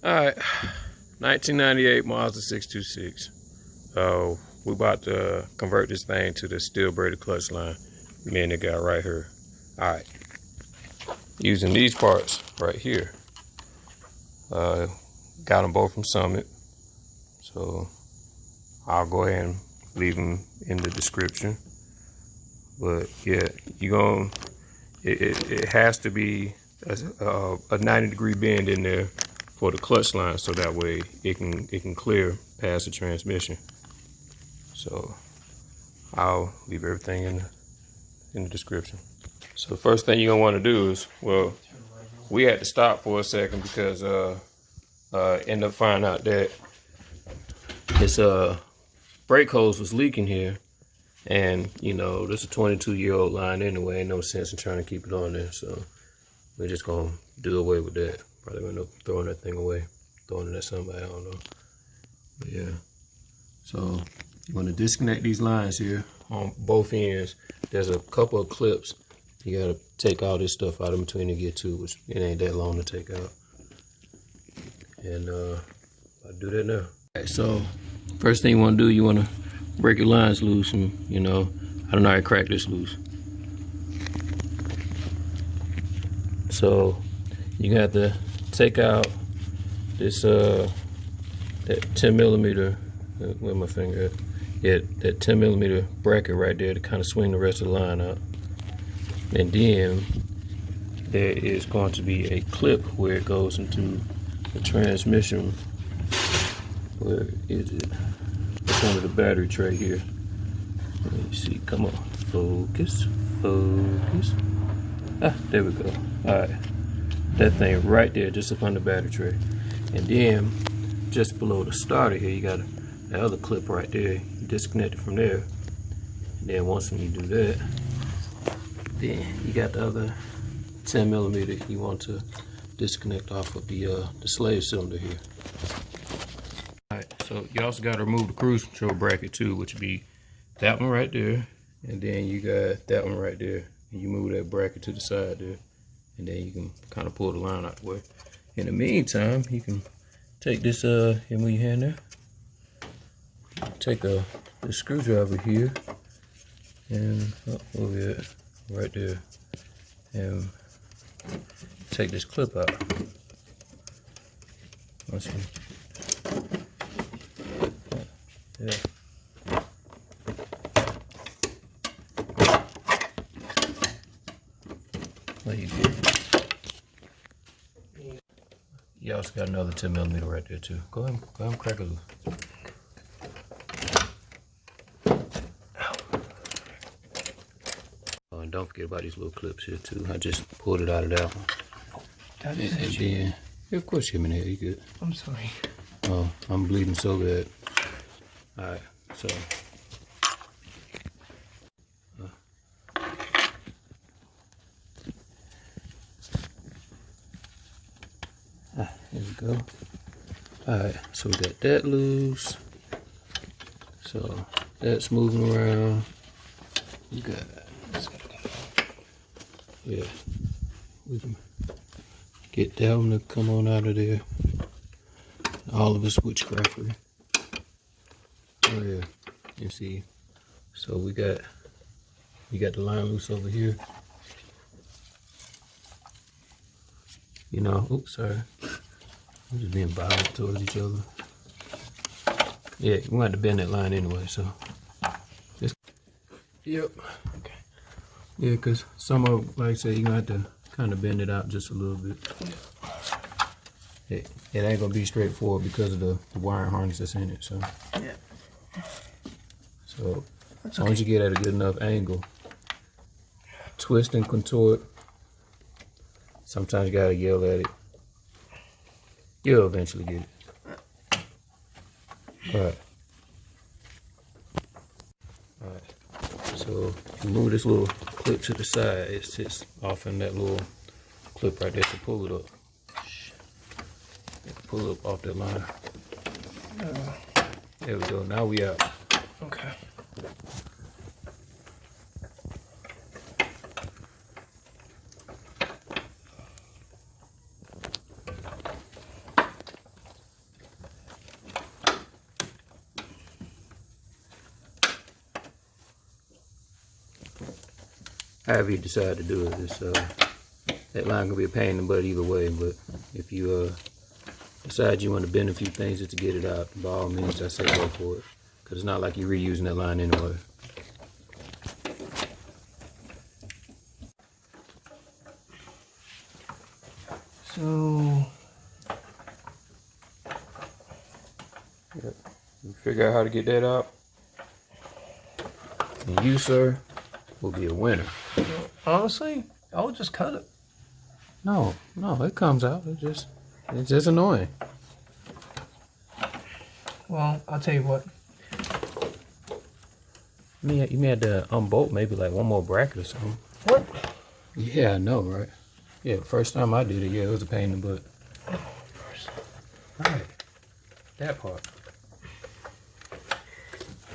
Alright, 1998 Mazda 626. We about to convert this thing to the steel braided clutch line. Me and the guy right here. Alright, using these parts right here. Got them both from Summit. So I'll go ahead and leave them in the description. But yeah, it has to be a 90-degree bend in there for the clutch line, so that way it can clear past the transmission. So I'll leave everything in the description. So the first thing you're gonna want to do is, well, we had to stop for a second because end up finding out that this brake hose was leaking here, and you know this is a 22-year-old line anyway. Ain't no sense in trying to keep it on there, so we're just gonna do away with that. Probably gonna end up throwing that thing away, throwing it at somebody, I don't know. But yeah, so you want to disconnect these lines here on both ends. There's a couple of clips. You gotta take all this stuff out in between to get to, which it ain't that long to take out. And I'll do that now. All right, so first thing you want to do, you want to break your lines loose, and you know, I don't know how to crack this loose. So you got to take out this that 10mm. Where my finger at? Yeah, that 10mm bracket right there to kind of swing the rest of the line out. And then there is going to be a clip where it goes into the transmission. Where is it? It's under the battery tray here. Let me see. Come on, focus, focus. Ah, there we go. All right, that thing right there, just up on the battery tray. And then just below the starter here, you got that other clip right there. You disconnect it from there. And then once you do that, then you got the other 10mm you want to disconnect off of the slave cylinder here. All right, so you also got to remove the cruise control bracket too, which would be that one right there, and then you got that one right there. And you move that bracket to the side there, and then you can kind of pull the line out the way. In the meantime, you can take this and move your hand there. Take the screwdriver here, and over here, right there, and take this clip out. Once you, yeah. There you go. You also got another 10mm right there too. Go ahead and crack it loose. Oh, and don't forget about these little clips here too. I just pulled it out of that one. That is it. Yeah, of course you hit me in the head. You good? I'm sorry. Oh, I'm bleeding so bad. All right, so. There we go. Alright, so we got that loose. So that's moving around. You got, yeah, we can get that one to come on out of there. All of us witchcraftery. Oh yeah, you see. So we got the line loose over here. You know, oops, sorry. We're just being violent towards each other. Yeah, we want to bend that line anyway, so. Just, yep. Okay. Yeah, because some of, like I said, you're going to have to kind of bend it out just a little bit. It ain't going to be straightforward because of the wiring harness that's in it, so. Yeah. So, as long as you get at a good enough angle, twist and contort. Sometimes you got to yell at it. You'll eventually get it. Alright. Alright. So you move this little clip to the side, it sits off in that little clip right there to pull it up. Pull it up off that line. There we go. Now we out. Okay. however you decide to do it. It's, that line can be a pain in the butt either way, but if you decide you want to bend a few things just to get it out, by all means I say go for it, because it's not like you're reusing that line anyway. So Yep. You figure out how to get that out, and you, sir, will be a winner. honestly, I would just cut it. No, it comes out. It's just annoying. Well, I'll tell you what. You may have to unbolt maybe like one more bracket or something. What? Yeah, I know, right? Yeah, first time I did it, yeah, it was a pain in the butt. Alright, that part.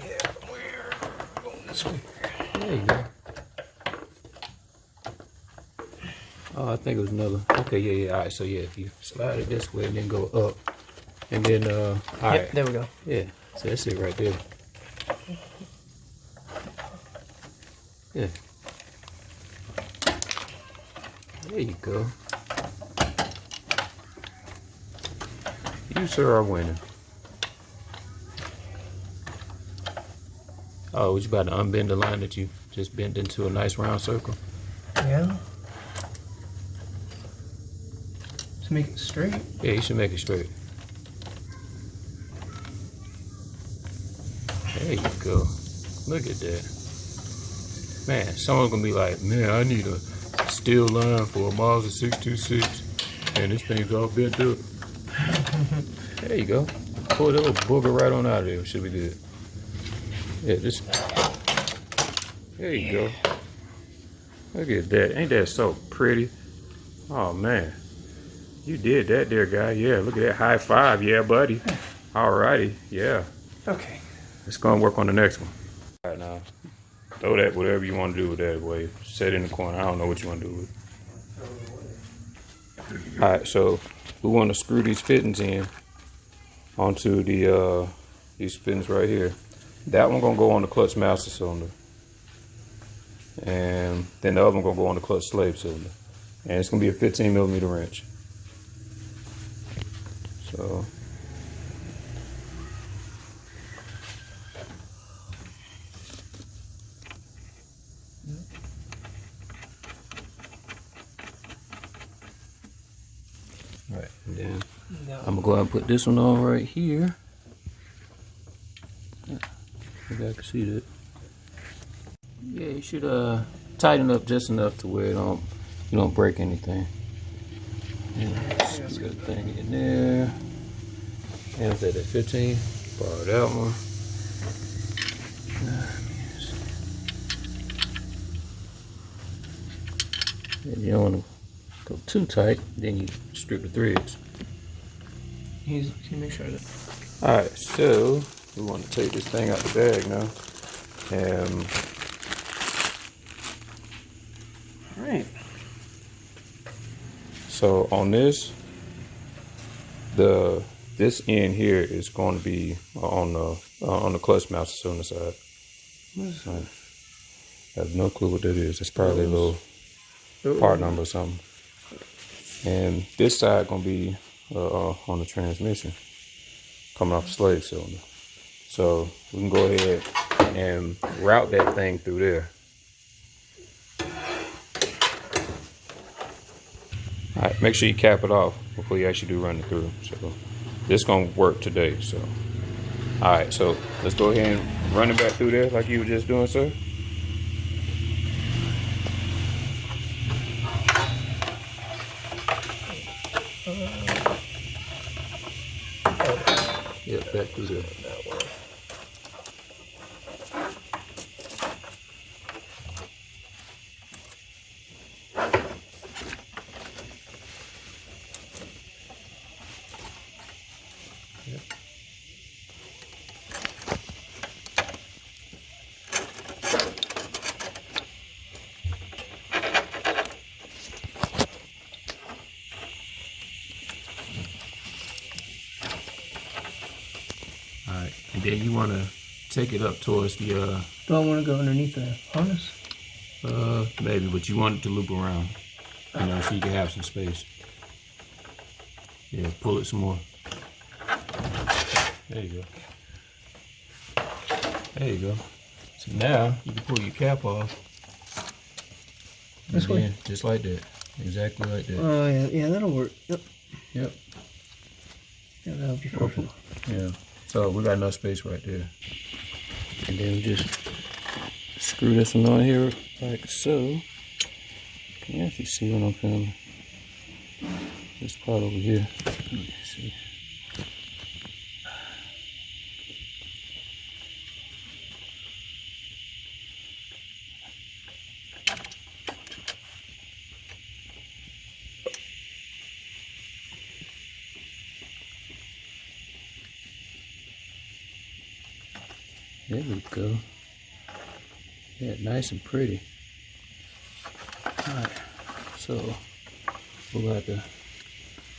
Yeah, we're going this way. There you go. Oh, I think it was another. Okay, yeah. All right, so yeah, if you slide it this way and then go up, and then all right. Yep, there we go. Yeah, so that's it right there. Yeah. There you go. You, sir, are winning. Oh, was you about to unbend the line that you just bent into a nice round circle? Yeah. To make it straight. Yeah, you should make it straight. There you go. Look at that. Man, someone's gonna be like, man, I need a steel line for a Mazda 626, and this thing's all bent up. There you go. Pull that little booger right on out of there. Should be good. Yeah, just. There you go. Look at that. Ain't that so pretty? Oh, man. You did that there, guy. Yeah, look at that. High five. Yeah, buddy. Alrighty. Yeah. Okay. Let's go and work on the next one. All right, now. Throw that, whatever you want to do with that way. Set it in the corner. I don't know what you want to do with it. All right, so we want to screw these fittings in onto the these fittings right here. That one gonna go on the clutch master cylinder, and then the other one gonna go on the clutch slave cylinder, and it's gonna be a 15mm wrench. So. Right, and then I'm gonna go ahead and put this one on right here. Maybe I can see that. Yeah, you should tighten up just enough to where you don't break anything. Yeah, let's get the thing in there. And is that at 15? Borrow that one. And you don't want to go too tight, then you strip the threads. He's gonna make sure that. Alright, so we want to take this thing out the bag now. Alright. So on this, this end here is going to be on the clutch master cylinder side. I have no clue what that is. It's probably a little part number or something. And this side gonna be on the transmission, coming off the slave cylinder. So we can go ahead and route that thing through there. All right, make sure you cap it off before you actually do run it through. So this gonna work today. So all right, so let's go ahead and run it back through there like you were just doing, sir. Yeah, back through there. Yep. Alright, and then you want to take it up towards the Do I want to go underneath the harness? Maybe, but you want it to loop around, you know, so you can have some space. Yeah, pull it some more. There you go. There you go. So now you can pull your cap off. This way? Just like that. Exactly like that. Oh yeah, yeah, that'll work. Yep. Yep. Yeah, that'll be perfect. Yeah. So we got enough space right there. And then just screw this one on here like so. Can you actually see what I'm filming? This part over here. Let me see. There we go. Yeah, nice and pretty. Alright, so we're going to have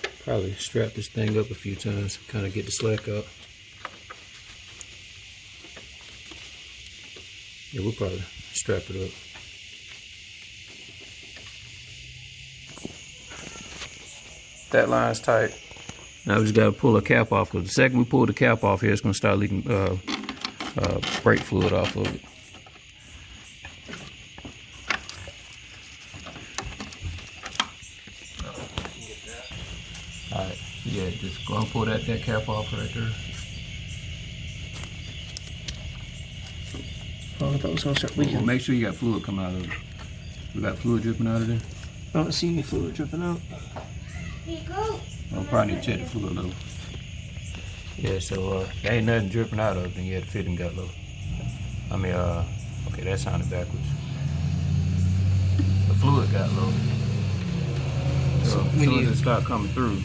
to probably strap this thing up a few times, kind of get the slack out. Yeah, we'll probably strap it up. That line's tight. Now we just got to pull the cap off, because the second we pull the cap off here, it's going to start leaking brake fluid off of it. Alright, yeah, just go and pull that cap off right there. Oh, I thought it was gonna start leaking. Well, make sure you got fluid coming out of it. We got fluid dripping out of there? I don't see any fluid dripping out. I'll probably need to check the fluid level. Yeah, so there ain't nothing dripping out of it, and yeah, the fitting got low. I mean, okay, that sounded backwards. The fluid got low. So as soon as it start coming through,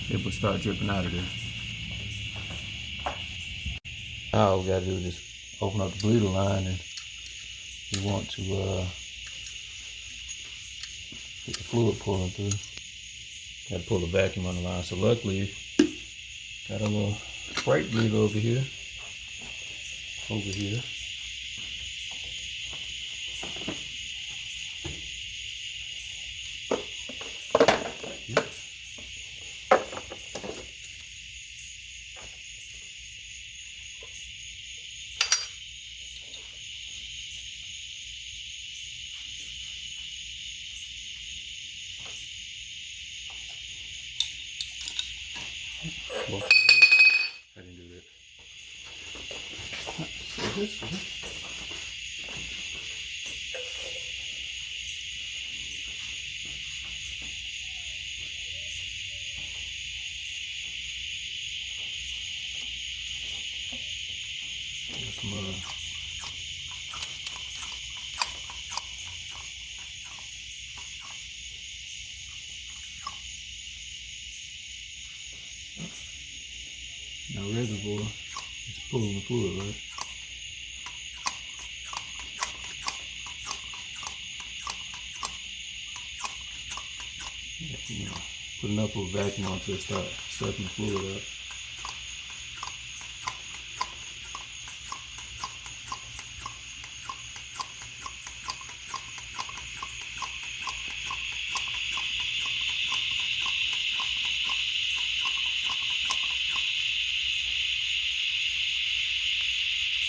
it will start dripping out of there. Now all we gotta do is just open up the bleeder line, and we want to get the fluid pulling through. Gotta pull the vacuum on the line. So luckily, got a little brake bleeder over here. Well, I didn't do that. This one. Now reservoir is pulling the fluid, right? You know, put enough of a vacuum on to start sucking the fluid up.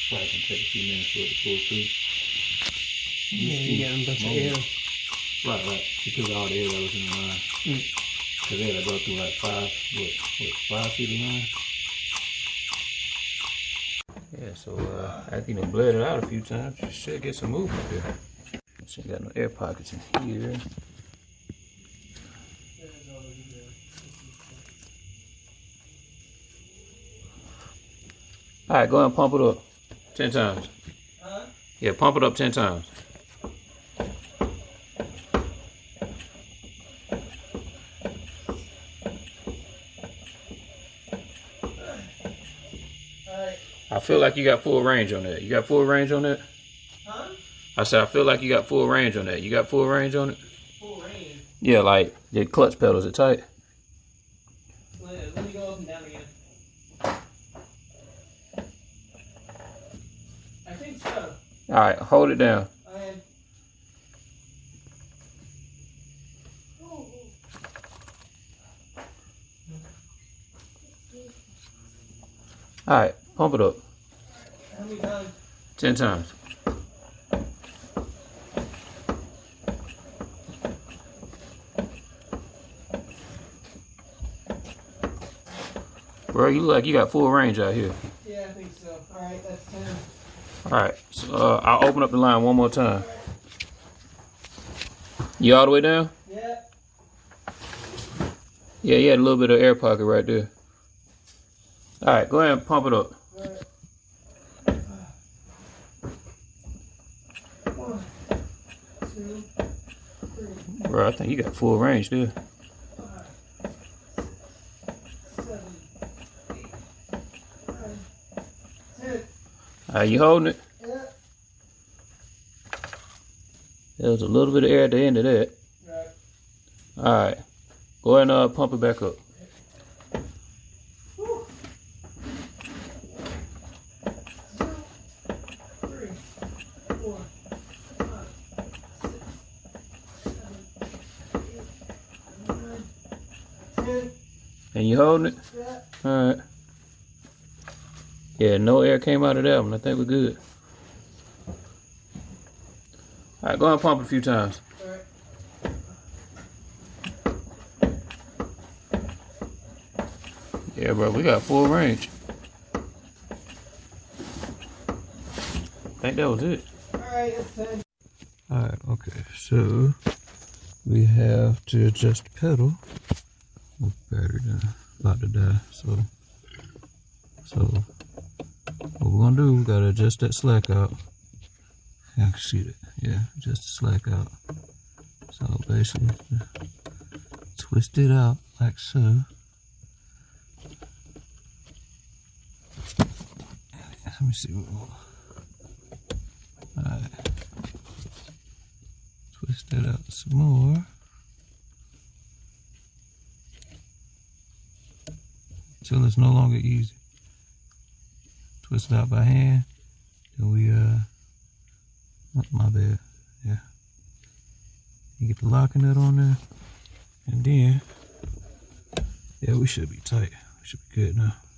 Probably can take a few minutes for it to pull through. Yeah, you got a bunch of air. Right, because of all the air that was in the line. Because they had to go through like 5 feet of line. Yeah, so after you bled it out a few times, you should get some movement there. She ain't got no air pockets in here. Alright, go ahead and pump it up 10 times. Huh? Yeah, pump it up 10 times. I feel like you got full range on that. You got full range on that? Huh? I said I feel like you got full range on that. You got full range on it? Full range? Yeah, like the clutch pedals are tight. Let me go up and down again. I think so. All right, hold it down. I am. All right, pump it up. How many times? 10 times. Bro, you look like you got full range out here. Yeah, I think so. Alright, that's 10. Alright, so I'll open up the line one more time. You all the way down? Yeah. Yeah, you had a little bit of air pocket right there. Alright, go ahead and pump it up. Alright. 1, 2, 3, Bro, I think you got full range there. 5, 6, 7, 8, 9, 10. Alright, you holding it? Yeah. There's a little bit of air at the end of that. Right. Alright, go ahead and pump it back up. Woo. 2, 3, 4, 5, 6, 7, 8, 9, 10. And you holding it? Yeah. Alright. Yeah, no air came out of that one. I think we're good. Alright, go ahead and pump it a few times. Alright. Yeah, bro, we got full range. I think that was it. Alright, that's 10. Alright, okay, so we have to adjust the pedal. My battery about to die, so what we're gonna do, we gotta adjust that slack out. Yeah, I can see that. Yeah, adjust the slack out. So basically, twist it out like so. Let me see what more. Alright. Twist that out some more. Until it's no longer easy. Twist it out by hand. Then we, my bad. Yeah. You get the locking nut on there. And then, yeah, we should be tight. We should be good now.